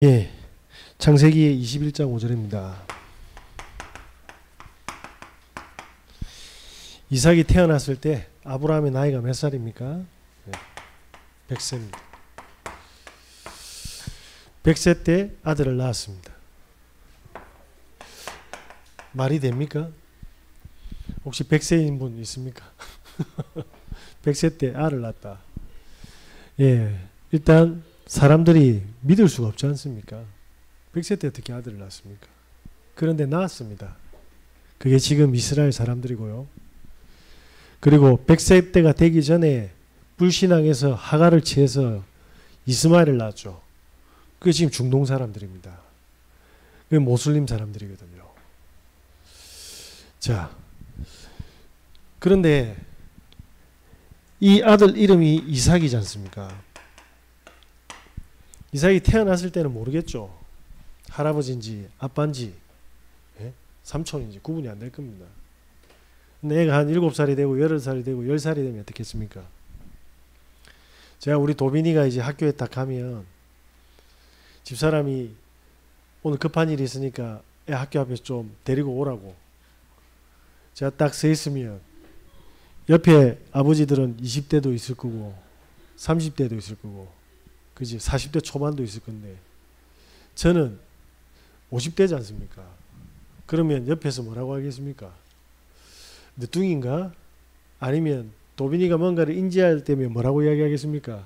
예, 창세기 21장 5절입니다. 이삭이 태어났을 때 아브라함의 나이가 몇 살입니까? 100세입니다. 100세 때 아들을 낳았습니다. 말이 됩니까? 혹시 100세인 분 있습니까? 100세 때 아를 낳았다. 예, 일단 사람들이 믿을 수가 없지 않습니까? 100세 때 어떻게 아들을 낳습니까? 그런데 낳았습니다. 그게 지금 이스라엘 사람들이고요. 그리고 100세 때가 되기 전에 불신앙에서 하갈을 취해서 이스마엘을 낳았죠. 그게 지금 중동 사람들입니다. 그게 모슬림 사람들이거든요. 자, 그런데 이 아들 이름이 이삭이지 않습니까? 이삭이 태어났을 때는 모르겠죠. 할아버지인지 아빠인지 삼촌인지 구분이 안 될 겁니다. 근데 애가 한 7살이 되고 8살이 되고 10살이 되면 어떻겠습니까? 제가 우리 도빈이가 이제 학교에 딱 가면 집사람이 오늘 급한 일이 있으니까 애 학교 앞에서 좀 데리고 오라고 제가 딱 서 있으면 옆에 아버지들은 20대도 있을 거고 30대도 있을 거고 그지 40대 초반도 있을 건데 저는 50대지 않습니까? 그러면 옆에서 뭐라고 하겠습니까? 늦둥인가? 아니면 도빈이가 뭔가를 인지할 때면 뭐라고 이야기하겠습니까?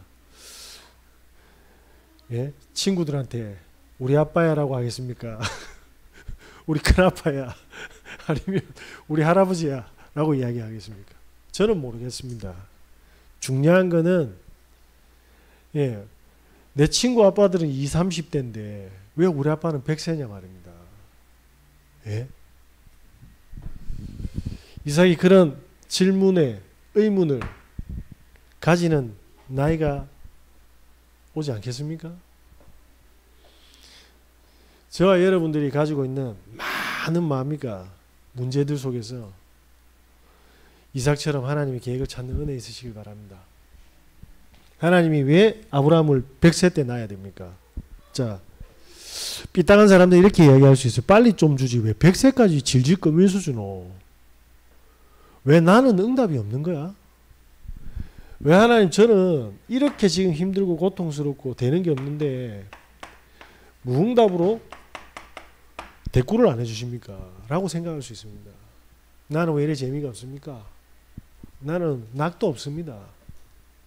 예? 친구들한테 우리 아빠야 라고 하겠습니까? 우리 큰아빠야 아니면 우리 할아버지야 라고 이야기하겠습니까? 저는 모르겠습니다. 중요한 거는 예, 내 친구 아빠들은 20, 30대인데 왜 우리 아빠는 100세냐 말입니다. 예? 이삭이 그런 질문에 의문을 가지는 나이가 오지 않겠습니까? 저와 여러분들이 가지고 있는 많은 마음이가 문제들 속에서 이삭처럼 하나님의 계획을 찾는 은혜 있으시길 바랍니다. 하나님이 왜 아브라함을 100세 때 낳아야 됩니까? 자, 삐딱한 사람들 이렇게 이야기할 수 있어요. 빨리 좀 주지 왜 100세까지 질질 끌면서 주노? 왜 나는 응답이 없는 거야? 왜 하나님 저는 이렇게 지금 힘들고 고통스럽고 되는 게 없는데 무응답으로 대꾸를 안 해주십니까? 라고 생각할 수 있습니다. 나는 왜 이래 재미가 없습니까? 나는 낙도 없습니다.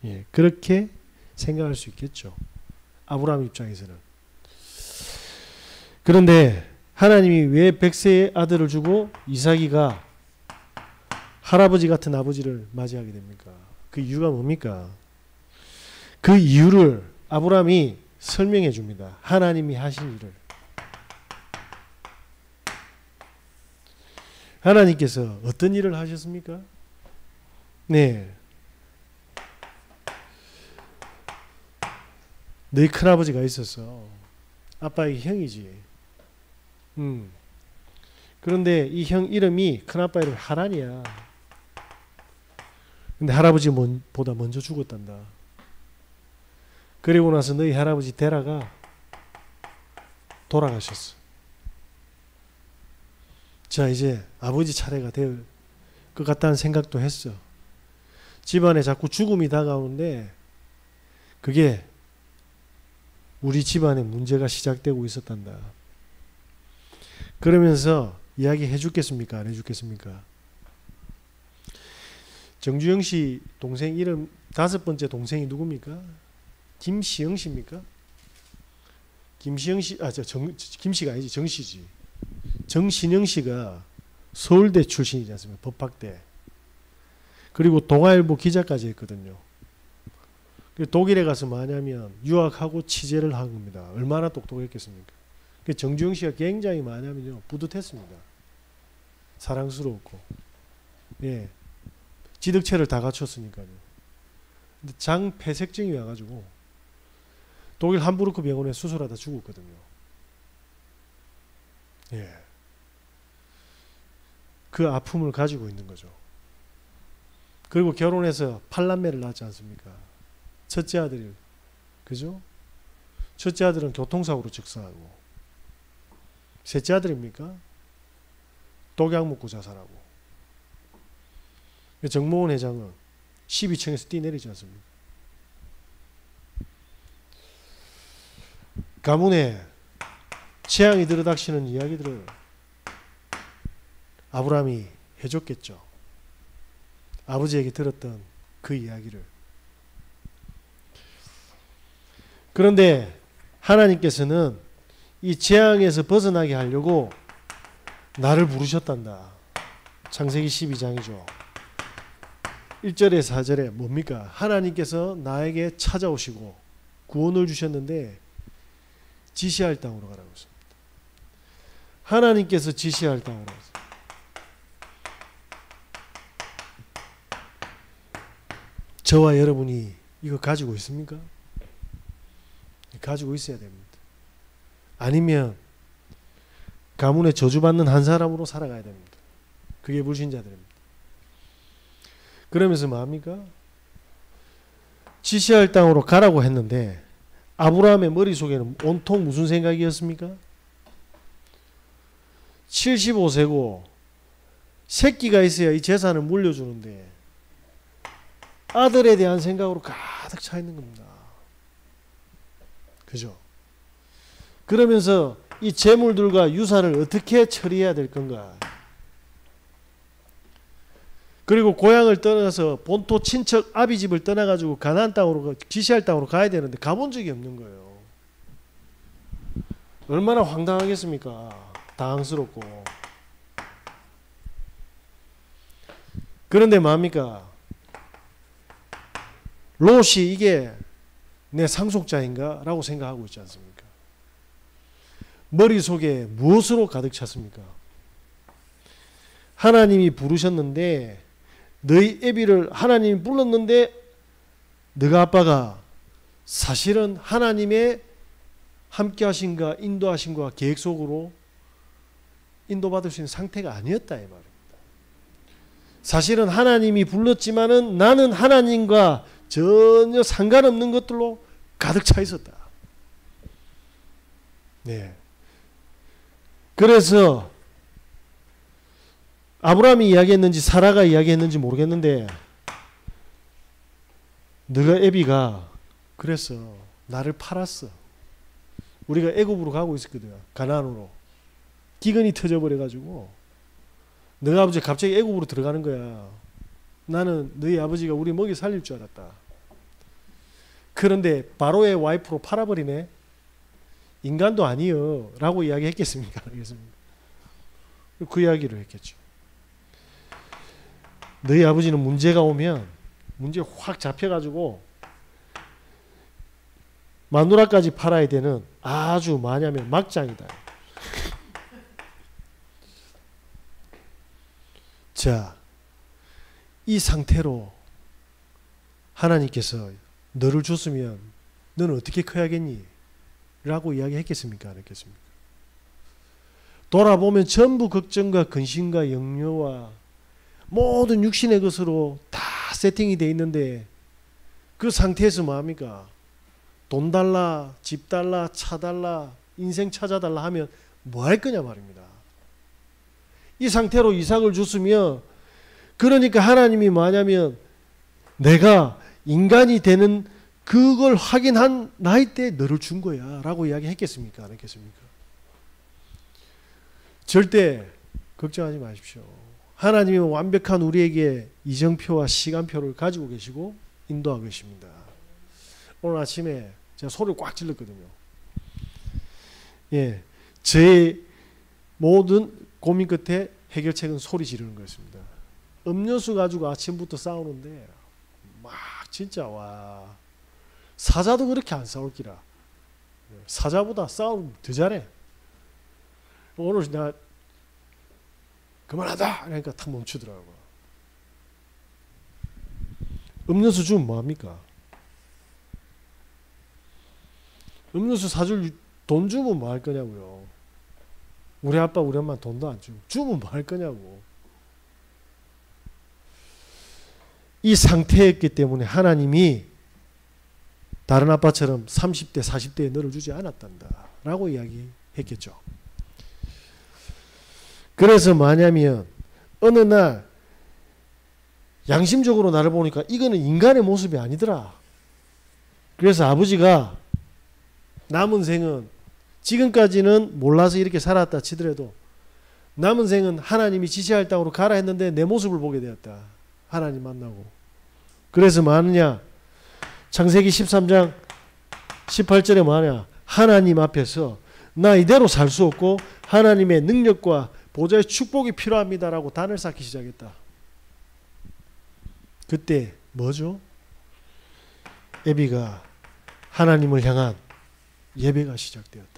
예, 그렇게 생각할 수 있겠죠. 아브라함 입장에서는. 그런데 하나님이 왜 100세의 아들을 주고 이삭이가 할아버지 같은 아버지를 맞이하게 됩니까? 그 이유가 뭡니까? 그 이유를 아브라함이 설명해 줍니다. 하나님이 하신 일을. 하나님께서 어떤 일을 하셨습니까? 네. 너희 큰아버지가 있었어. 아빠의 형이지. 그런데 이 형 이름이 큰아빠 이름이 하란이야. 근데 할아버지보다 먼저 죽었단다. 그리고 나서 너희 할아버지 데라가 돌아가셨어. 자, 이제 아버지 차례가 될 것 같다는 생각도 했어. 집안에 자꾸 죽음이 다가오는데 그게 우리 집안에 문제가 시작되고 있었단다. 그러면서 이야기해 주겠습니까? 안 해 주겠습니까? 정주영 씨 동생 이름 5번째 동생이 누굽니까? 김시영 씨입니까? 김시영 씨, 김씨가 아니지, 정씨지. 정신영 씨가 서울대 출신이지 않습니까? 법학대. 그리고 동아일보 기자까지 했거든요. 독일에 가서 뭐냐면 유학하고 취재를 한 겁니다. 얼마나 똑똑했겠습니까? 정주영 씨가 굉장히 뭐냐면요 뿌듯했습니다. 사랑스러웠고, 예, 지득체를 다 갖췄으니까요. 근데 장폐색증이 와가지고 독일 함부르크 병원에 수술하다 죽었거든요. 예, 그 아픔을 가지고 있는 거죠. 그리고 결혼해서 8남매를 낳지 않습니까? 첫째 아들이, 그죠? 첫째 아들은 교통사고로 즉사하고, 셋째 아들입니까? 독약 먹고 자살하고. 정몽원 회장은 12층에서 뛰내리지 않습니까? 가문에 재앙이 들어닥치는 이야기들을 아브라함이 해줬겠죠. 아버지에게 들었던 그 이야기를. 그런데 하나님께서는 이 재앙에서 벗어나게 하려고 나를 부르셨단다. 창세기 12장이죠. 1절에 4절에 뭡니까? 하나님께서 나에게 찾아오시고 구원을 주셨는데 지시할 땅으로 가라고 했습니다. 하나님께서 지시할 땅으로 갔습니다. 저와 여러분이 이거 가지고 있습니까? 가지고 있어야 됩니다. 아니면 가문에 저주받는 한 사람으로 살아가야 됩니다. 그게 불신자들입니다. 그러면서 뭐합니까? 지시할 땅으로 가라고 했는데 아브라함의 머릿속에는 온통 무슨 생각이었습니까? 75세고 새끼가 있어야 이 재산을 물려주는데 아들에 대한 생각으로 가득 차 있는 겁니다. 그죠? 그러면서 이 재물들과 유산을 어떻게 처리해야 될 건가? 그리고 고향을 떠나서 본토 친척 아비 집을 떠나가지고 가나안 땅으로 지시할 땅으로 가야 되는데 가본 적이 없는 거예요. 얼마나 황당하겠습니까? 당황스럽고. 그런데 뭡니까? 롯이 이게 내 상속자인가? 라고 생각하고 있지 않습니까? 머릿속에 무엇으로 가득 찼습니까? 하나님이 부르셨는데 너희 애비를 하나님이 불렀는데 너가 아빠가 사실은 하나님의 함께 하신가 인도하신가 계획 속으로 인도받을 수 있는 상태가 아니었다 이 말입니다. 사실은 하나님이 불렀지만은 나는 하나님과 전혀 상관없는 것들로 가득 차 있었다. 네. 그래서 아브라함이 이야기했는지 사라가 이야기했는지 모르겠는데 너가 애비가 그랬어. 나를 팔았어. 우리가 애굽으로 가고 있었거든. 가나안으로. 기근이 터져버려가지고 너희 아버지 갑자기 애굽으로 들어가는 거야. 나는 너희 아버지가 우리 먹이 살릴 줄 알았다. 그런데 바로의 와이프로 팔아버리네. 인간도 아니요 라고 이야기했겠습니까? 그 이야기를 했겠죠. 너희 아버지는 문제가 오면 문제 확 잡혀가지고 마누라까지 팔아야 되는 아주 마냐면 막장이다. 자, 이 상태로 하나님께서 너를 줬으면 너는 어떻게 커야겠니? 라고 이야기했겠습니까? 안 했겠습니까? 돌아보면 전부 걱정과 근심과 염려와 모든 육신의 것으로 다 세팅이 되어 있는데 그 상태에서 뭐합니까? 돈 달라, 집 달라, 차 달라, 인생 찾아달라 하면 뭐 할 거냐 말입니다. 이 상태로 이삭을 줬으면 그러니까 하나님이 뭐냐면 내가 인간이 되는 그걸 확인한 나이 때 너를 준 거야 라고 이야기했겠습니까? 안 했겠습니까? 절대 걱정하지 마십시오. 하나님이 완벽한 우리에게 이정표와 시간표를 가지고 계시고 인도하고 계십니다. 오늘 아침에 제가 소리를 꽉 질렀거든요. 예, 제 모든 고민 끝에 해결책은 소리 지르는 거였습니다. 음료수 가지고 아침부터 싸우는데 막 진짜 와 사자도 그렇게 안 싸울 기라. 사자보다 싸움 더 잘해. 오늘 내가 그만하다 그러니까 탁 멈추더라고요. 음료수 주면 뭐합니까? 음료수 사줄 돈 주면 뭐 할 거냐고요. 우리 아빠 우리 엄마 돈도 안 주고 주면 뭐 할 거냐고. 이 상태였기 때문에 하나님이 다른 아빠처럼 30대 40대에 너를 주지 않았단다 라고 이야기했겠죠. 그래서 뭐냐면 어느 날 양심적으로 나를 보니까 이거는 인간의 모습이 아니더라. 그래서 아버지가 남은 생은 지금까지는 몰라서 이렇게 살았다 치더라도 남은 생은 하나님이 지시할 땅으로 가라 했는데 내 모습을 보게 되었다. 하나님 만나고. 그래서 뭐 하느냐? 창세기 13장 18절에 뭐 하냐? 하나님 앞에서 나 이대로 살 수 없고 하나님의 능력과 보좌의 축복이 필요합니다라고 단을 쌓기 시작했다. 그때 뭐죠? 에비가 하나님을 향한 예배가 시작되었다.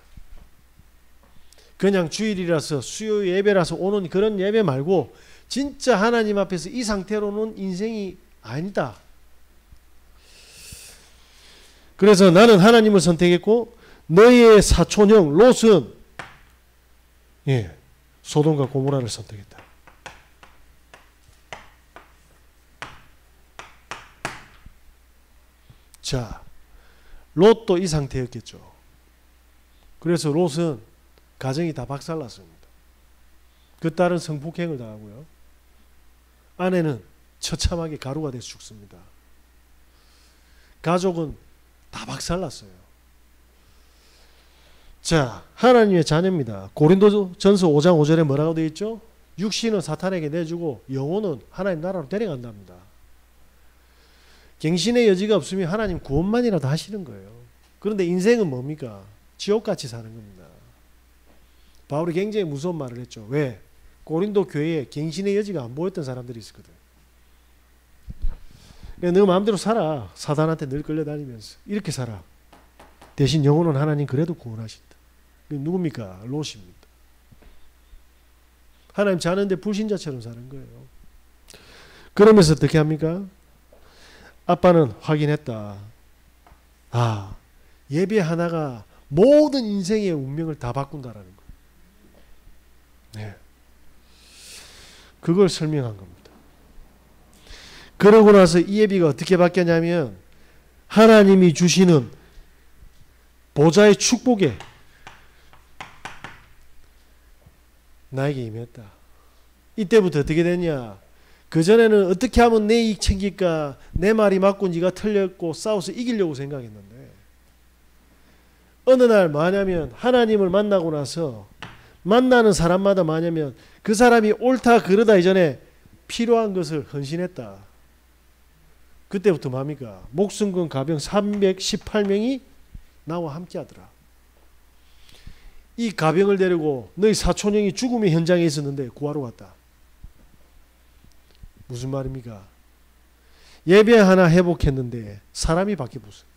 그냥 주일이라서 수요 예배라서 오는 그런 예배 말고 진짜 하나님 앞에서 이 상태로는 인생이 아니다. 그래서 나는 하나님을 선택했고 너희의 사촌형 롯은 소돔과 고모라를 선택했다. 자, 롯도 이 상태였겠죠. 그래서 롯은 가정이 다 박살났습니다. 그 딸은 성폭행을 당하고요. 아내는 처참하게 가루가 돼서 죽습니다. 가족은 다 박살났어요. 자, 하나님의 자녀입니다. 고린도전서 5장 5절에 뭐라고 되어 있죠? 육신은 사탄에게 내주고 영혼은 하나님 나라로 데려간답니다. 갱신의 여지가 없으면 하나님 구원만이라도 하시는 거예요. 그런데 인생은 뭡니까? 지옥같이 사는 겁니다. 바울이 굉장히 무서운 말을 했죠. 왜? 고린도 교회에 갱신의 여지가 안 보였던 사람들이 있었거든. 너 마음대로 살아. 사단한테 늘 끌려다니면서 이렇게 살아. 대신 영혼은 하나님 그래도 구원하신다. 누굽니까? 롯입니다. 하나님 자는데 불신자처럼 사는 거예요. 그러면서 어떻게 합니까? 아빠는 확인했다. 아, 예배 하나가 모든 인생의 운명을 다 바꾼다라는 거예요. 네. 그걸 설명한 겁니다. 그러고 나서 이 예비가 어떻게 바뀌었냐면 하나님이 주시는 보좌의 축복에 나에게 임했다. 이때부터 어떻게 됐냐? 그전에는 어떻게 하면 내 이익 챙길까? 내 말이 맞고 네가 틀렸고 싸워서 이기려고 생각했는데 어느 날 뭐냐면 하나님을 만나고 나서 만나는 사람마다 뭐냐면 그 사람이 옳다 그르다 이전에 필요한 것을 헌신했다. 그때부터 뭡니까? 목숨 가병 318명이 나와 함께 하더라. 이 가병을 데리고 너희 사촌형이 죽음의 현장에 있었는데 구하러 왔다. 무슨 말입니까? 예배 하나 회복했는데 사람이 바뀌었어요.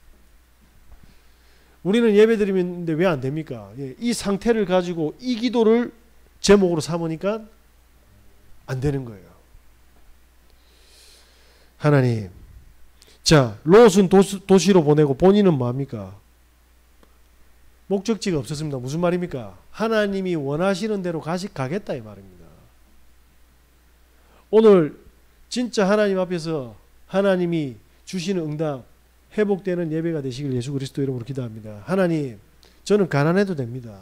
우리는 예배 드리는데 왜 안 됩니까? 이 상태를 가지고 이 기도를 제목으로 삼으니까 안 되는 거예요. 하나님, 자, 롯은 도시로 보내고 본인은 뭐합니까? 목적지가 없었습니다. 무슨 말입니까? 하나님이 원하시는 대로 가겠다 이 말입니다. 오늘 진짜 하나님 앞에서 하나님이 주시는 응답 회복되는 예배가 되시길 예수 그리스도 이름으로 기도합니다. 하나님, 저는 가난해도 됩니다.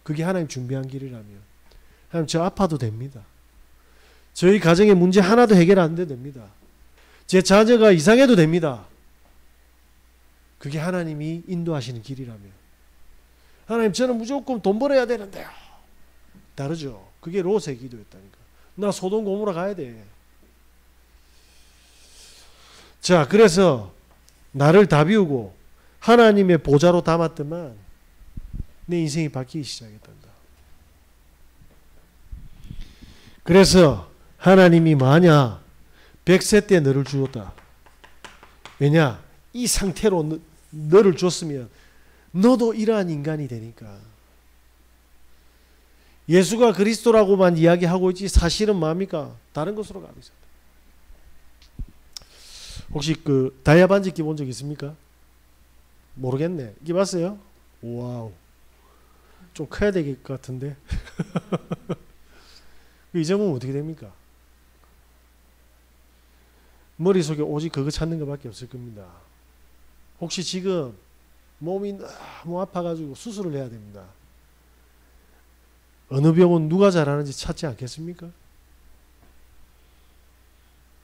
그게 하나님 준비한 길이라면 하나님 저 아파도 됩니다. 저희 가정의 문제 하나도 해결 안 돼도 됩니다. 제 자녀가 이상해도 됩니다. 그게 하나님이 인도하시는 길이라면 하나님 저는 무조건 돈 벌어야 되는데요. 다르죠. 그게 롯의 기도였다니까. 나 소돔 고모라 가야 돼. 자, 그래서 나를 다 비우고 하나님의 보좌로 담았더만 내 인생이 바뀌기 시작했단다. 그래서 하나님이 뭐하냐? 100세 때 너를 주었다. 왜냐? 이 상태로 너를 줬으면 너도 이러한 인간이 되니까. 예수가 그리스도라고만 이야기하고 있지 사실은 뭡니까? 다른 것으로 가고 있습니다. 혹시 그 다이아 반지 본 적 있습니까? 모르겠네. 입었어요? 와우. 좀 커야 될 것 같은데. 잊어보면 어떻게 됩니까? 머릿속에 오직 그거 찾는 것밖에 없을 겁니다. 혹시 지금 몸이 너무 아파가지고 수술을 해야 됩니다. 어느 병원 누가 잘하는지 찾지 않겠습니까?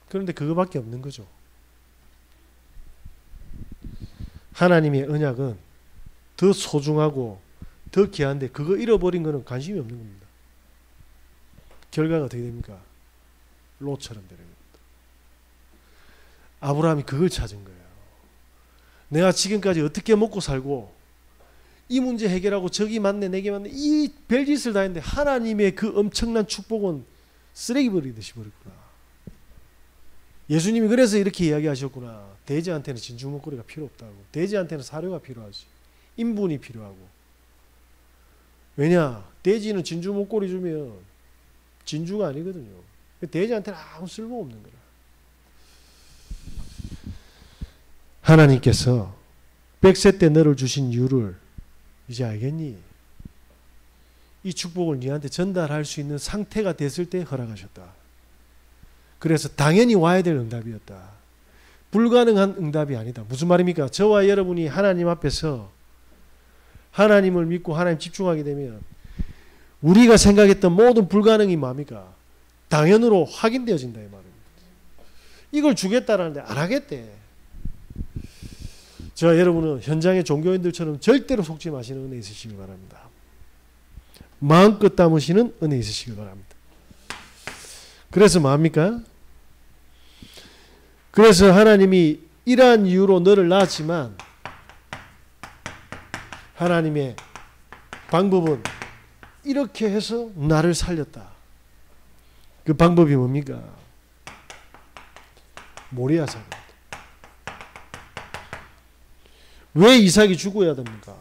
그런데 그거밖에 없는 거죠. 하나님의 언약은 더 소중하고 더 귀한데 그거 잃어버린 거는 관심이 없는 겁니다. 결과가 어떻게 됩니까? 롯처럼 되는 겁니다. 아브라함이 그걸 찾은 거예요. 내가 지금까지 어떻게 먹고 살고 이 문제 해결하고 저기 맞네 내게 맞네 이 별짓을 다 했는데 하나님의 그 엄청난 축복은 쓰레기 버리듯이 버렸구나. 예수님이 그래서 이렇게 이야기하셨구나. 돼지한테는 진주 목걸이가 필요 없다고. 돼지한테는 사료가 필요하지. 인분이 필요하고. 왜냐? 돼지는 진주 목걸이 주면 진주가 아니거든요. 돼지한테는 아무 쓸모없는 거라. 하나님께서 100세 때 너를 주신 이유를 이제 알겠니? 이 축복을 너한테 전달할 수 있는 상태가 됐을 때 허락하셨다. 그래서 당연히 와야 될 응답이었다. 불가능한 응답이 아니다. 무슨 말입니까? 저와 여러분이 하나님 앞에서 하나님을 믿고 하나님 집중하게 되면 우리가 생각했던 모든 불가능이 뭡니까? 당연으로 확인되어진다 이 말입니다. 이걸 주겠다라는데 안 하겠대. 저와 여러분은 현장의 종교인들처럼 절대로 속지 마시는 은혜 있으시길 바랍니다. 마음껏 담으시는 은혜 있으시길 바랍니다. 그래서 뭡니까? 그래서 하나님이 이러한 이유로 너를 낳았지만 하나님의 방법은 이렇게 해서 나를 살렸다. 그 방법이 뭡니까? 모리아 사입니다. 왜 이삭이 죽어야 됩니까?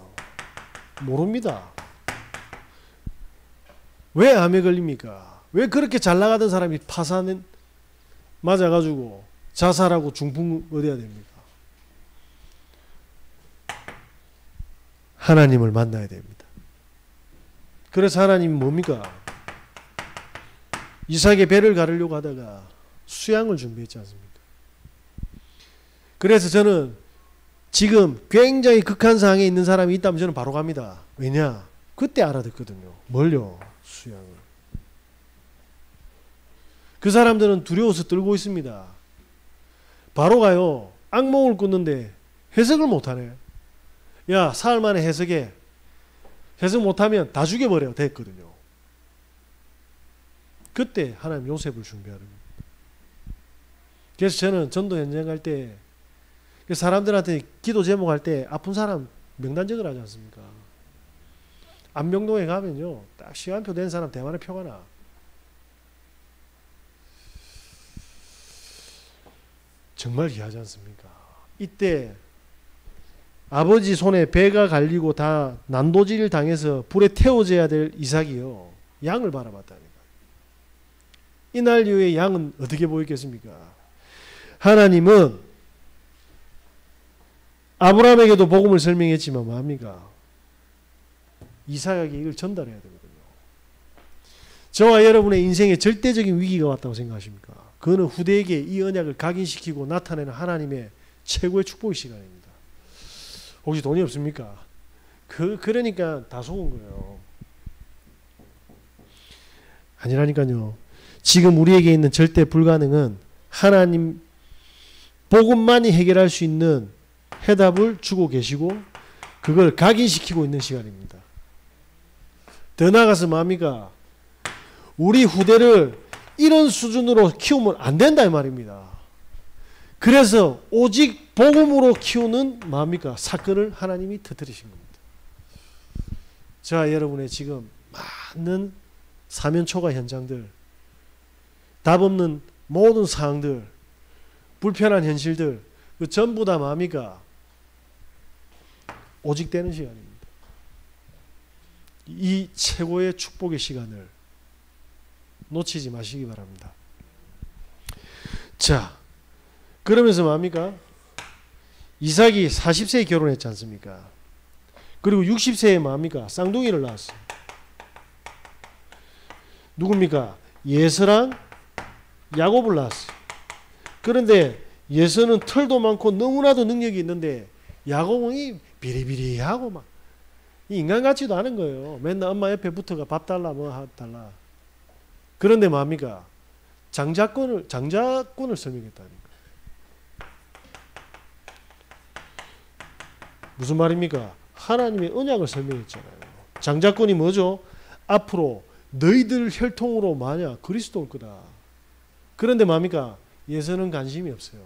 모릅니다. 왜 암에 걸립니까? 왜 그렇게 잘 나가던 사람이 파산 맞아가지고 자살하고 중풍 얻어야 됩니까? 하나님을 만나야 됩니다. 그래서 하나님이 뭡니까? 이삭의 배를 가르려고 하다가 수양을 준비했지 않습니까? 그래서 저는 지금 굉장히 극한 상황에 있는 사람이 있다면 저는 바로 갑니다. 왜냐? 그때 알아듣거든요. 뭘요? 수양을. 그 사람들은 두려워서 떨고 있습니다. 바로 가요. 악몽을 꾸는데 해석을 못하네. 야, 사흘 만에 해석해. 해석 못하면 다 죽여버려. 됐거든요. 그때 하나님 요셉을 준비하는 겁니다. 그래서 저는 전도 현장 갈 때 사람들한테 기도 제목할 때 아픈 사람 명단적을 하지 않습니까? 안병동에 가면요. 딱 시간표 된 사람 대만의 표가 나. 정말 귀하지 않습니까? 이때 아버지 손에 배가 갈리고 다 난도질을 당해서 불에 태워져야 될 이삭이요. 양을 바라봤다니까. 이날 이후에 양은 어떻게 보였겠습니까? 하나님은 아브라함에게도 복음을 설명했지만 뭡니까? 이삭에게 이걸 전달해야 되거든요. 저와 여러분의 인생에 절대적인 위기가 왔다고 생각하십니까? 그거는 후대에게 이 언약을 각인시키고 나타내는 하나님의 최고의 축복의 시간입니다. 혹시 돈이 없습니까? 그러니까 다 속은 거예요. 아니라니까요. 지금 우리에게 있는 절대 불가능은 하나님 복음만이 해결할 수 있는 해답을 주고 계시고 그걸 각인시키고 있는 시간입니다. 더 나아가서 뭡니까? 우리 후대를 이런 수준으로 키우면 안 된다 이 말입니다. 그래서 오직 복음으로 키우는 뭡니까? 사건을 하나님이 터뜨리신 겁니다. 저와 여러분의 지금 많은 사면초가 현장들, 답 없는 모든 상황들, 불편한 현실들, 그 전부 다 뭡니까? 오직 되는 시간입니다. 이 최고의 축복의 시간을 놓치지 마시기 바랍니다. 자, 그러면서 뭡니까? 이삭이 40세에 결혼했지 않습니까? 그리고 60세에 뭡니까? 쌍둥이를 낳았어요. 누굽니까? 예서랑 야곱을 낳았어요. 그런데 예서는 털도 많고 너무나도 능력이 있는데 야곱은 비리비리하고 막 인간 같지도 않은 거예요. 맨날 엄마 옆에 붙어가 밥 달라 뭐 달라. 그런데 뭡니까? 장자권을 설명했다니까. 무슨 말입니까? 하나님의 언약을 설명했잖아요. 장자권이 뭐죠? 앞으로 너희들 혈통으로 만약 그리스도 올 거다. 그런데 뭡니까? 예서는 관심이 없어요.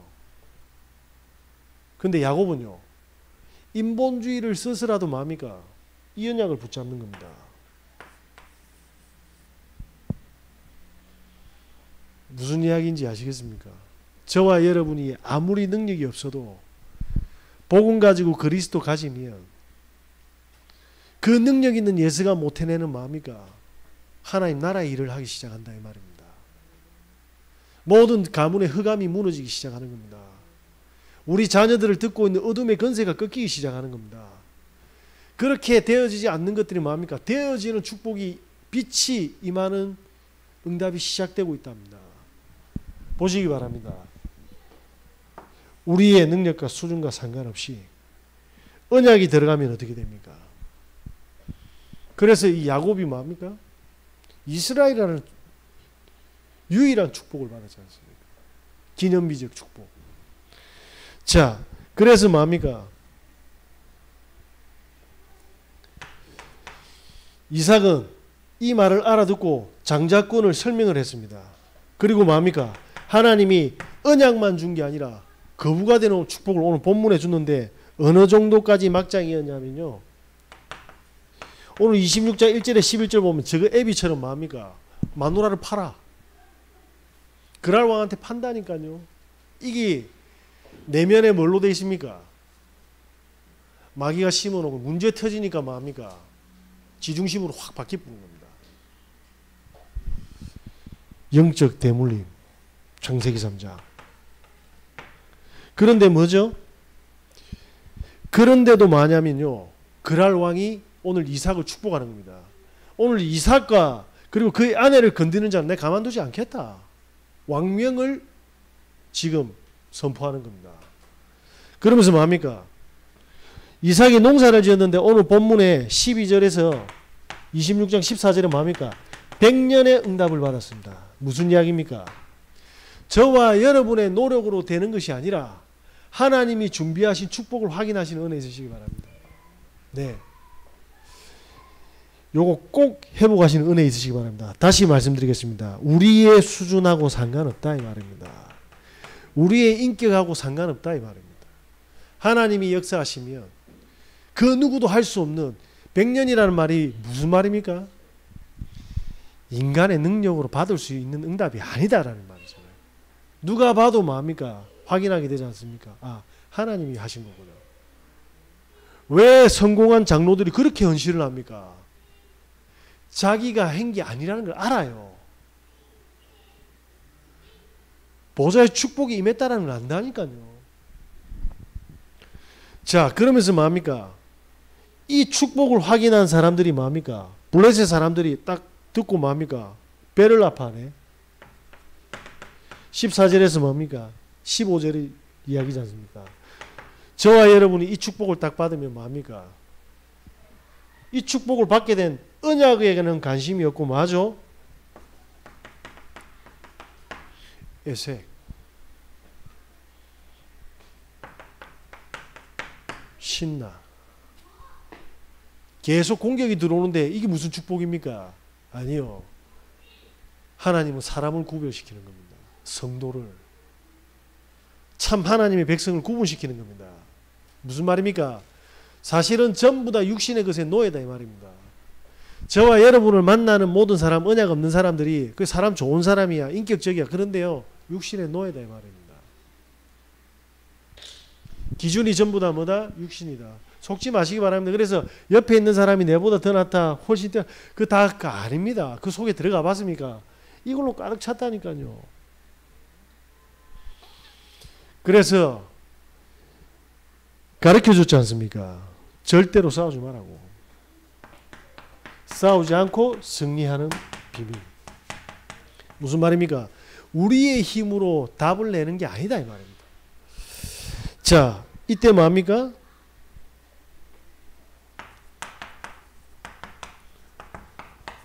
근데 야곱은요. 인본주의를 써서라도 뭡니까? 이 언약을 붙잡는 겁니다. 무슨 이야기인지 아시겠습니까? 저와 여러분이 아무리 능력이 없어도 복음 가지고 그리스도 가지면 그 능력 있는 예수가 못 해내는 뭡니까? 하나님 나라의 일을 하기 시작한다 이 말입니다. 모든 가문의 흑암이 무너지기 시작하는 겁니다. 우리 자녀들을 듣고 있는 어둠의 권세가 꺾이기 시작하는 겁니다. 그렇게 되어지지 않는 것들이 뭡니까? 되어지는 축복이 빛이 임하는 응답이 시작되고 있답니다. 보시기 바랍니다. 우리의 능력과 수준과 상관없이 언약이 들어가면 어떻게 됩니까? 그래서 이 야곱이 뭡니까? 이스라엘이라는 유일한 축복을 받았지 않습니까? 기념비적 축복. 자, 그래서 뭡니까? 이삭은 이 말을 알아듣고 장자권을 설명을 했습니다. 그리고 뭡니까? 하나님이 언약만 준 게 아니라 거부가 되는 축복을 오늘 본문에 줬는데 어느 정도까지 막장이었냐면요. 오늘 26장 1절에 11절 보면 저거 애비처럼 뭡니까? 마누라를 팔아. 그랄 왕한테 판다니까요. 이게 내면에 뭘로 되어 있습니까? 마귀가 심어놓고 문제 터지니까 뭡니까? 지중심으로 확 바뀌어버린 겁니다. 영적 대물림. 창세기 3장. 그런데 뭐죠? 그런데도 뭐냐면요. 그랄 왕이 오늘 이삭을 축복하는 겁니다. 오늘 이삭과 그리고 그의 아내를 건드는 자는 내가 가만두지 않겠다. 왕명을 지금 선포하는 겁니다. 그러면서 뭡니까? 이삭이 농사를 지었는데 오늘 본문에 12절에서 26장 14절에 뭡니까? 100년의 응답을 받았습니다. 무슨 이야기입니까? 저와 여러분의 노력으로 되는 것이 아니라 하나님이 준비하신 축복을 확인하시는 은혜 있으시기 바랍니다. 네. 요거 꼭 회복하시는 은혜 있으시기 바랍니다. 다시 말씀드리겠습니다. 우리의 수준하고 상관없다 이 말입니다. 우리의 인격하고 상관없다 이 말입니다. 하나님이 역사하시면 그 누구도 할 수 없는 100년이라는 말이 무슨 말입니까? 인간의 능력으로 받을 수 있는 응답이 아니다라는 말이잖아요. 누가 봐도 뭡니까? 확인하게 되지 않습니까? 아, 하나님이 하신 거구나. 왜 성공한 장로들이 그렇게 헌신을 합니까? 자기가 한 게 아니라는 걸 알아요. 보좌의 축복이 임했다라는 걸 안다니까요. 자, 그러면서 뭡니까? 이 축복을 확인한 사람들이 뭡니까? 블레셋 사람들이 딱 듣고 뭡니까? 배를 아파하네. 14절에서 뭡니까? 15절의 이야기지 않습니까? 저와 여러분이 이 축복을 딱 받으면 뭡니까? 이 축복을 받게 된 언약에게는 관심이 없고 뭐죠? 에색, 신나. 계속 공격이 들어오는데 이게 무슨 축복입니까? 아니요. 하나님은 사람을 구별시키는 겁니다. 성도를. 참 하나님의 백성을 구분시키는 겁니다. 무슨 말입니까? 사실은 전부 다 육신의 것에 노예다 이 말입니다. 저와 여러분을 만나는 모든 사람, 언약 없는 사람들이 그 사람 좋은 사람이야, 인격적이야. 그런데요, 육신의 노예다 이 말입니다. 기준이 전부 다 뭐다? 육신이다. 속지 마시기 바랍니다. 그래서 옆에 있는 사람이 내보다 더 낫다, 훨씬 더, 그 다 아닙니다. 그 속에 들어가 봤습니까? 이걸로 가득 찼다니까요. 그래서 가르쳐줬지 않습니까? 절대로 싸우지 말라고. 싸우지 않고 승리하는 비밀. 무슨 말입니까? 우리의 힘으로 답을 내는 게 아니다 이 말입니다. 자, 이때 뭡니까?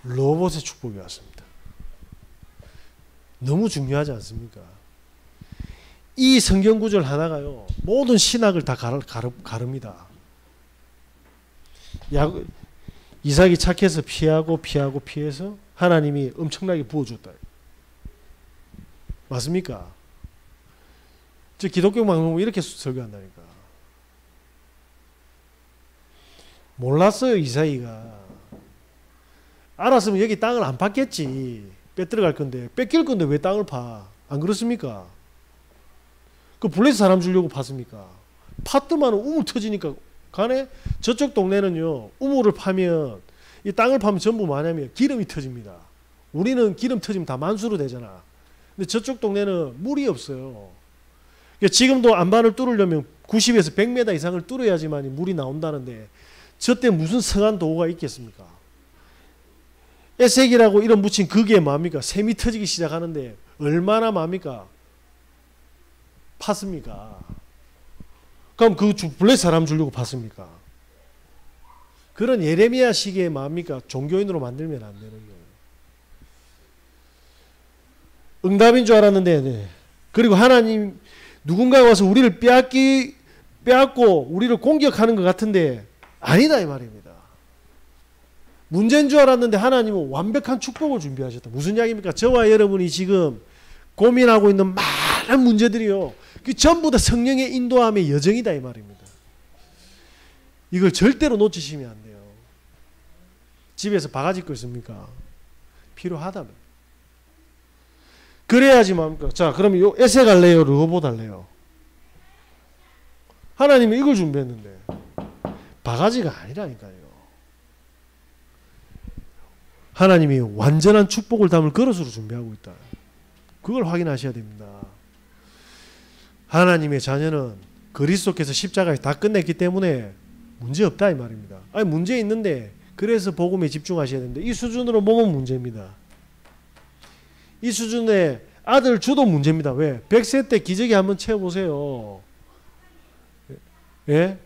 로봇의 축복이 왔습니다. 너무 중요하지 않습니까? 이 성경 구절 하나가요, 모든 신학을 다 가릅니다. 이삭이 착해서 피해서 하나님이 엄청나게 부어줬다. 맞습니까? 저 기독교 방송은 이렇게 설교한다니까. 몰랐어요, 이삭이가. 알았으면 여기 땅을 안 팠겠지. 뺏들어갈 건데, 뺏길 건데 왜 땅을 파? 안 그렇습니까? 그 블레셋 사람 주려고 팠습니까? 팠더만 우물 터지니까 가네? 저쪽 동네는요, 우물을 파면, 이 땅을 파면 전부 뭐냐면 기름이 터집니다. 우리는 기름 터지면 다 만수로 되잖아. 근데 저쪽 동네는 물이 없어요. 그러니까 지금도 안반을 뚫으려면 90에서 100m 이상을 뚫어야지만 물이 나온다는데, 저때 무슨 성한 도구가 있겠습니까? 에색이라고 이름 붙인 그게 뭡니까? 샘이 터지기 시작하는데 얼마나 뭡니까? 팠습니까? 그럼 그 블레셋 사람 주려고 팠습니까? 그런 예레미야식의 뭡니까? 종교인으로 만들면 안 되는 거예요. 응답인 줄 알았는데, 네. 그리고 하나님 누군가가 와서 우리를 빼앗고 우리를 공격하는 것 같은데 아니다 이 말입니다. 문제인 줄 알았는데 하나님은 완벽한 축복을 준비하셨다. 무슨 이야기입니까? 저와 여러분이 지금 고민하고 있는 많은 문제들이요, 그 전부 다 성령의 인도함의 여정이다 이 말입니다. 이걸 절대로 놓치시면 안 돼요. 집에서 바가지 끓습니까? 필요하다면. 그래야지 뭡니까? 자, 그럼 요 에색 할래요? 로봇 할래요? 하나님이 이걸 준비했는데 바가지가 아니라니까요. 하나님이 완전한 축복을 담을 그릇으로 준비하고 있다. 그걸 확인하셔야 됩니다. 하나님의 자녀는 그리스도께서 십자가에 다 끝냈기 때문에 문제없다 이 말입니다. 아니 문제 있는데 그래서 복음에 집중하셔야 됩니다. 이 수준으로 보면 문제입니다. 이 수준의 아들 주도 문제입니다. 왜? 100세 때 기저귀 한번 채워보세요. 예?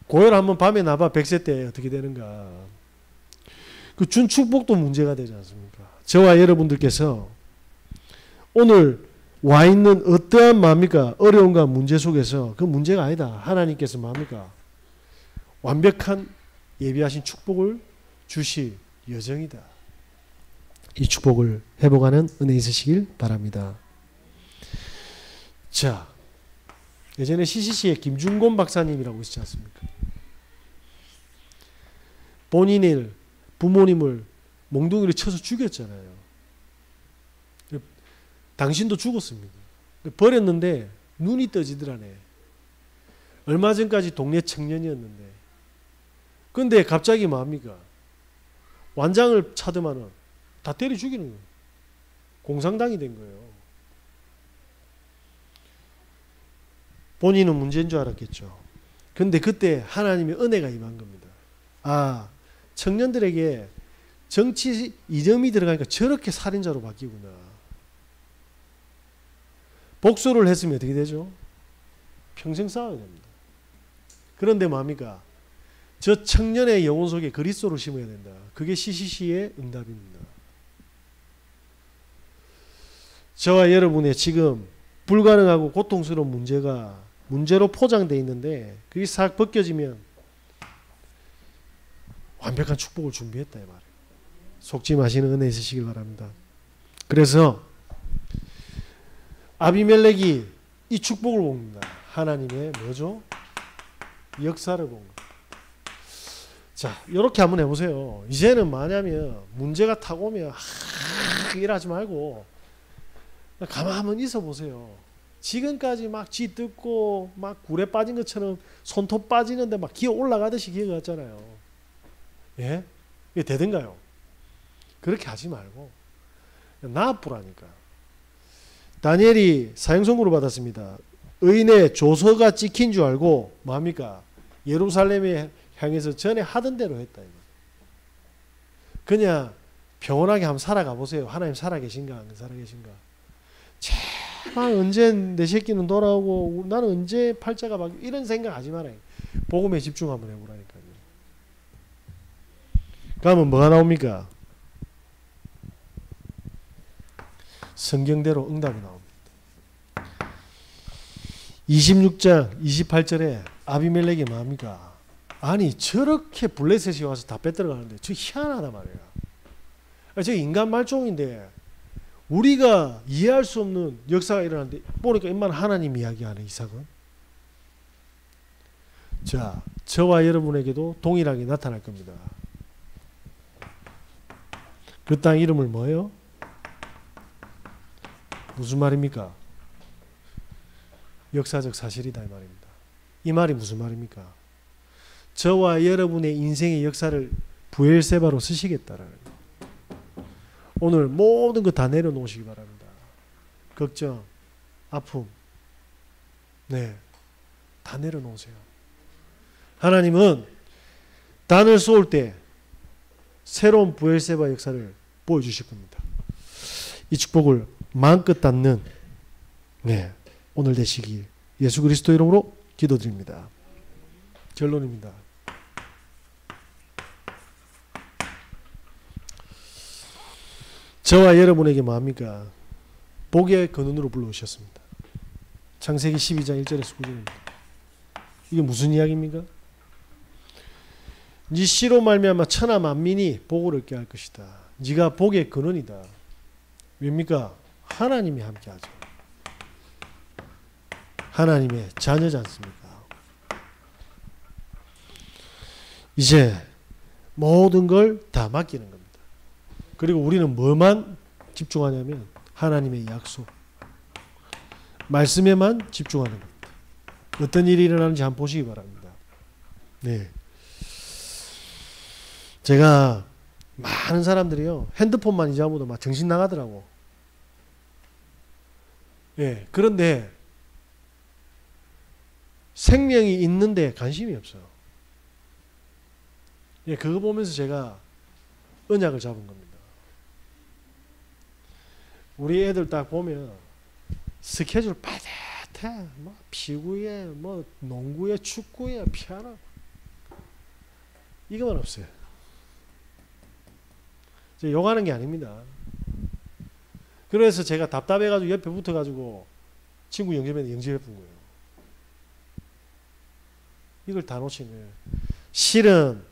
고열 한번 밤에 나봐 100세 때 어떻게 되는가. 그 준 축복도 문제가 되지 않습니까? 저와 여러분들께서 오늘 와 있는 어떠한 뭡니까? 어려움과 문제 속에서 그 문제가 아니다. 하나님께서 뭡니까? 완벽한 예비하신 축복을 주실 여정이다. 이 축복을 회복하는 은혜 있으시길 바랍니다. 자, 예전에 CCC에 김중곤 박사님이라고 있지 않습니까? 본인을, 부모님을 몽둥이를 쳐서 죽였잖아요. 당신도 죽었습니다. 버렸는데 눈이 떠지더라네. 얼마 전까지 동네 청년이었는데. 근데 갑자기 뭡니까? 완장을 차더만은 다 때려 죽이는 거예요. 공상당이 된 거예요. 본인은 문제인 줄 알았겠죠. 근데 그때 하나님의 은혜가 임한 겁니다. 아, 청년들에게 정치 이점이 들어가니까 저렇게 살인자로 바뀌구나. 복수를 했으면 어떻게 되죠? 평생 싸워야 됩니다. 그런데 뭡니까? 저 청년의 영혼 속에 그리스도를 심어야 된다. 그게 CCC의 응답입니다. 저와 여러분의 지금 불가능하고 고통스러운 문제가 문제로 포장되어 있는데 그게 싹 벗겨지면 완벽한 축복을 준비했다 이 말이에요. 속지 마시는 은혜 있으시길 바랍니다. 그래서 아비멜렉이 이 축복을 봅니다. 하나님의 뭐죠? 역사를 본 거예요. 자, 이렇게 한번 해보세요. 이제는 뭐냐면 문제가 타고 오면 일하지 말고 가만 한번 있어 보세요. 지금까지 막 쥐 뜯고 막 굴에 빠진 것처럼 손톱 빠지는데 막 기어 올라가듯이 기어갔잖아요. 예? 이게 되든가요? 그렇게 하지 말고 나아보라니까. 다니엘이 사형선고를 받았습니다. 의인의 조서가 찍힌 줄 알고 뭡니까? 예루살렘에 향해서 전에 하던 대로 했다. 그냥 평온하게 한번 살아가 보세요. 하나님 살아계신가 안 살아계신가. 제발 언제 내 새끼는 돌아오고 나는 언제 팔자가 바뀌고 이런 생각 하지 말아요. 복음에 집중 한번 해보라니까요. 그러면 뭐가 나옵니까? 성경대로 응답이 나옵니다. 26장 28절에 아비멜렉이 뭡니까? 아니 저렇게 블레셋이 와서 다 뺏들어가는데 저 희한하단 말이야. 저 인간 말종인데 우리가 이해할 수 없는 역사가 일어났는데 보니까 임만 하나님 이야기하는 이 사건. 자, 저와 여러분에게도 동일하게 나타날 겁니다. 그 땅 이름을 뭐예요? 무슨 말입니까? 역사적 사실이다 이 말입니다. 이 말이 무슨 말입니까? 저와 여러분의 인생의 역사를 부엘세바로 쓰시겠다라는 거예요. 오늘 모든 거 다 내려놓으시기 바랍니다. 걱정, 아픔, 네, 다 내려놓으세요. 하나님은 단을 쏘을 때 새로운 부엘세바 역사를 보여주실 겁니다. 이 축복을 마음껏 닿는 네, 오늘 되시길 예수 그리스도 이름으로 기도드립니다. 결론입니다. 저와 여러분에게 뭐합니까? 복의 근원으로 불러오셨습니다. 창세기 12장 1절에서 9절입니다. 이게 무슨 이야기입니까? 네 씨로 말미암아 천하 만민이 복을 얻게 할 것이다. 네가 복의 근원이다. 왜입니까? 하나님이 함께하죠. 하나님의 자녀지 않습니까? 이제 모든 걸 다 맡기는 겁니다. 그리고 우리는 뭐만 집중하냐면 하나님의 약속, 말씀에만 집중하는 겁니다. 어떤 일이 일어나는지 한번 보시기 바랍니다. 네. 제가 많은 사람들이요 핸드폰만 잊어보도 막 정신 나가더라고. 예, 그런데 생명이 있는데 관심이 없어요. 예, 그거 보면서 제가 언약을 잡은 겁니다. 우리 애들 딱 보면 스케줄 빠듯해. 뭐 피구에, 뭐 농구에, 축구에, 피아노 이거만 없어요. 욕하는 게 아닙니다. 그래서 제가 답답해가지고 옆에 붙어가지고 친구 영접했는데 영접해본 거예요. 이걸 다 놓친 거예요. 실은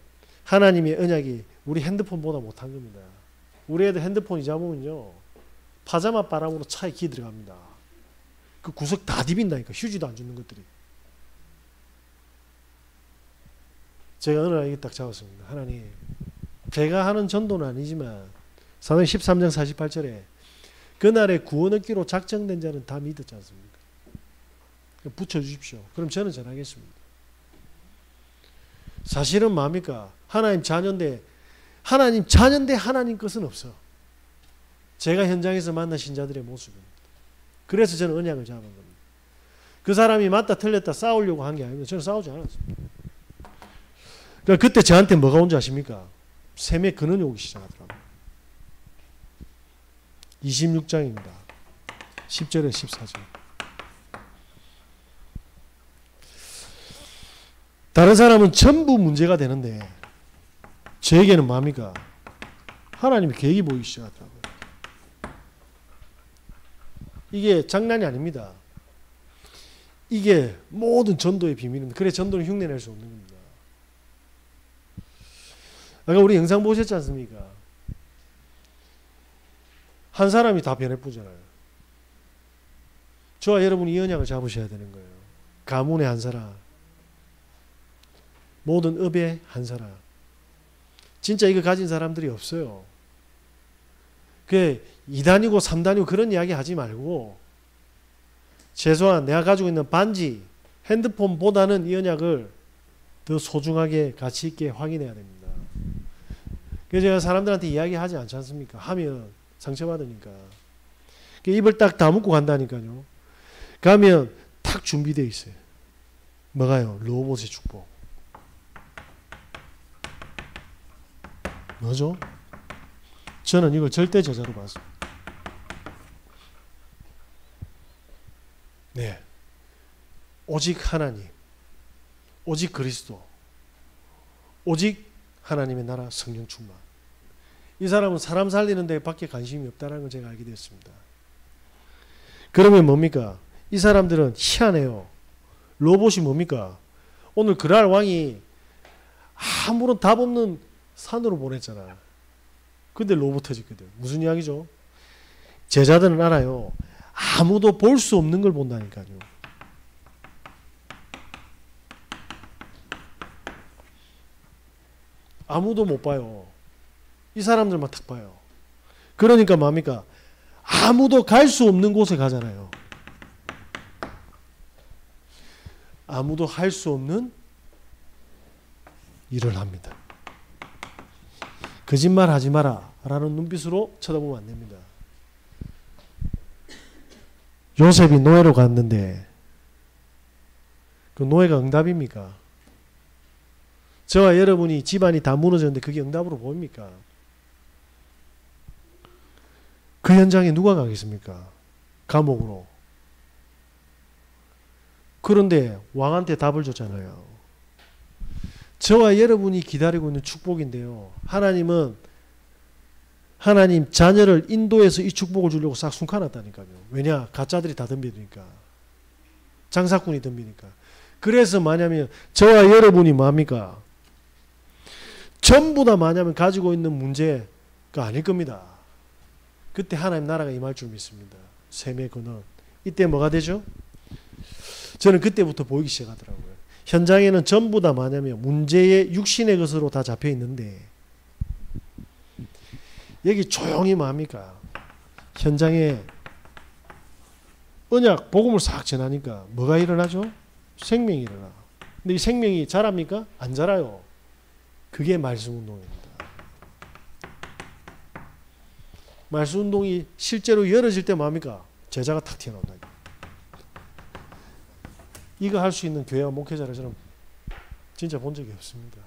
하나님의 언약이 우리 핸드폰보다 못한 겁니다. 우리 애들 핸드폰 잊어보면요 파자마 바람으로 차에 기 들어갑니다. 그 구석 다 디빈다니까. 휴지도 안 주는 것들이. 제가 어느 날 이게 딱 잡았습니다. 하나님, 제가 하는 전도는 아니지만 사도행 13장 48절에 그날의 구원 얻기로 작정된 자는 다 믿었지 않습니까? 붙여주십시오. 그럼 저는 전하겠습니다. 사실은 뭡니까? 하나님 자녀인데 하나님 것은 없어. 제가 현장에서 만난 신자들의 모습입니다. 그래서 저는 언약을 잡은 겁니다. 그 사람이 맞다 틀렸다 싸우려고 한 게 아닙니다. 저는 싸우지 않았습니다. 그러니까 그때 저한테 뭐가 온지 아십니까? 샘의 근원이 오기 시작하더라고요. 26장입니다. 10절에 14절. 다른 사람은 전부 문제가 되는데 저에게는 뭡니까? 하나님의 계획이 보이기 시작하더라고요. 이게 장난이 아닙니다. 이게 모든 전도의 비밀입니다. 그래 전도는 흉내낼 수 없는 겁니다. 아까 우리 영상 보셨지 않습니까? 한 사람이 다 변해보잖아요. 저와 여러분이 이 언약을 잡으셔야 되는 거예요. 가문의 한 사람, 모든 업의 한 사람. 진짜 이거 가진 사람들이 없어요. 그 2단이고 3단이고 그런 이야기 하지 말고 최소한 내가 가지고 있는 반지, 핸드폰보다는 이 언약을 더 소중하게 가치 있게 확인해야 됩니다. 그래서 제가 사람들한테 이야기하지 않지 않습니까? 하면 상처받으니까. 입을 딱 다물고 간다니까요. 가면 탁 준비되어 있어요. 뭐가요? 로봇의 축복. 뭐죠? 저는 이걸 절대 저자로 봤습니다. 네. 오직 하나님, 오직 그리스도, 오직 하나님의 나라 성령 충만. 이 사람은 사람 살리는 데 밖에 관심이 없다는 걸 제가 알게 되었습니다. 그러면 뭡니까? 이 사람들은 희한해요. 로봇이 뭡니까? 오늘 그랄 왕이 아무런 답 없는 산으로 보냈잖아. 근데 로봇 터졌거든. 무슨 이야기죠? 제자들은 알아요. 아무도 볼 수 없는 걸 본다니까요. 아무도 못 봐요. 이 사람들만 딱 봐요. 그러니까 뭡니까? 아무도 갈 수 없는 곳에 가잖아요. 아무도 할 수 없는 일을 합니다. 거짓말 하지 마라 라는 눈빛으로 쳐다보면 안 됩니다. 요셉이 노예로 갔는데 그 노예가 응답입니까? 저와 여러분이 집안이 다 무너졌는데 그게 응답으로 보입니까? 그 현장에 누가 가겠습니까? 감옥으로. 그런데 왕한테 답을 줬잖아요. 저와 여러분이 기다리고 있는 축복인데요. 하나님은 하나님 자녀를 인도해서 이 축복을 주려고 싹 숨겨놨다니까요. 왜냐? 가짜들이 다 덤비니까. 장사꾼이 덤비니까. 그래서 뭐냐면 저와 여러분이 뭡니까? 전부 다 뭐냐면 가지고 있는 문제가 아닐 겁니다. 그때 하나님 나라가 임할 줄 믿습니다. 셈의 근원. 이때 뭐가 되죠? 저는 그때부터 보이기 시작하더라고요. 현장에는 전부 다 뭐냐면 문제의 육신의 것으로 다 잡혀 있는데 여기 조용히 뭡니까? 현장에 언약, 복음을 싹 전하니까 뭐가 일어나죠? 생명이 일어나. 근데 이 생명이 자랍니까? 안 자라요. 그게 말씀운동입니다. 말씀운동이 실제로 열어질 때 뭡니까? 제자가 탁 튀어나온다. 이거 할 수 있는 교회와 목회자를 저는 진짜 본 적이 없습니다.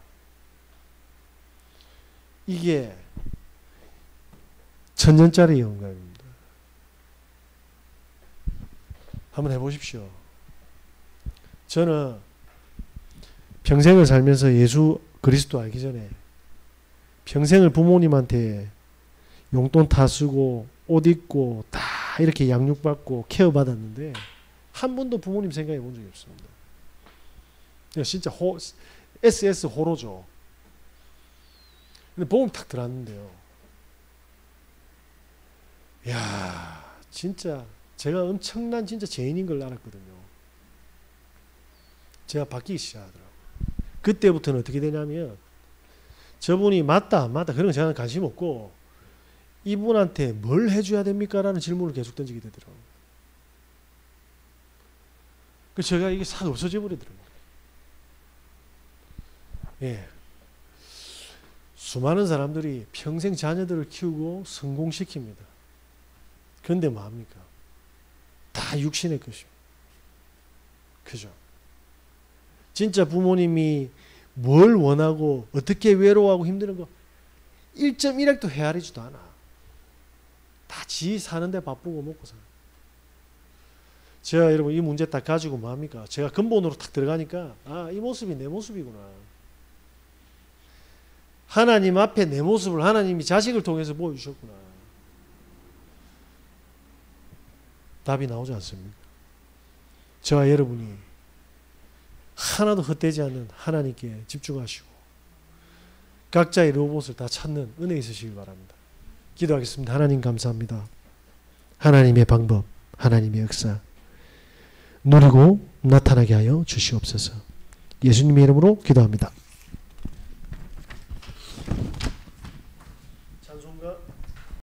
이게 천년짜리 영광입니다. 한번 해보십시오. 저는 평생을 살면서 예수 그리스도 알기 전에 평생을 부모님한테 용돈 다 쓰고 옷 입고 다 이렇게 양육받고 케어받았는데 한 번도 부모님 생각해 본 적이 없습니다. 진짜 SS 호로죠. 근데 복음 탁 들어왔는데요. 야, 진짜 제가 엄청난 진짜 죄인인 걸 알았거든요. 제가 바뀌기 시작하더라고요. 그때부터는 어떻게 되냐면 저분이 맞다 안 맞다 그런 거 저는 관심 없고 이분한테 뭘 해줘야 됩니까? 라는 질문을 계속 던지게 되더라고요. 그래서 제가 이게 싹 없어져 버리더라고요. 예. 수많은 사람들이 평생 자녀들을 키우고 성공시킵니다. 그런데 뭐합니까? 다 육신의 것입니다. 그죠? 진짜 부모님이 뭘 원하고 어떻게 외로워하고 힘드는 거 1.1핵도 헤아리지도 않아. 다 지 사는데 바쁘고 먹고 살아. 제가 여러분 이 문제 딱 가지고 뭐합니까? 제가 근본으로 딱 들어가니까 아, 이 모습이 내 모습이구나. 하나님 앞에 내 모습을 하나님이 자식을 통해서 보여주셨구나. 답이 나오지 않습니까? 저와 여러분이 하나도 헛되지 않는 하나님께 집중하시고 각자의 로봇을 다 찾는 은혜 있으시길 바랍니다. 기도하겠습니다. 하나님 감사합니다. 하나님의 방법, 하나님의 역사 누리고 나타나게 하여 주시옵소서. 예수님의 이름으로 기도합니다. 찬송가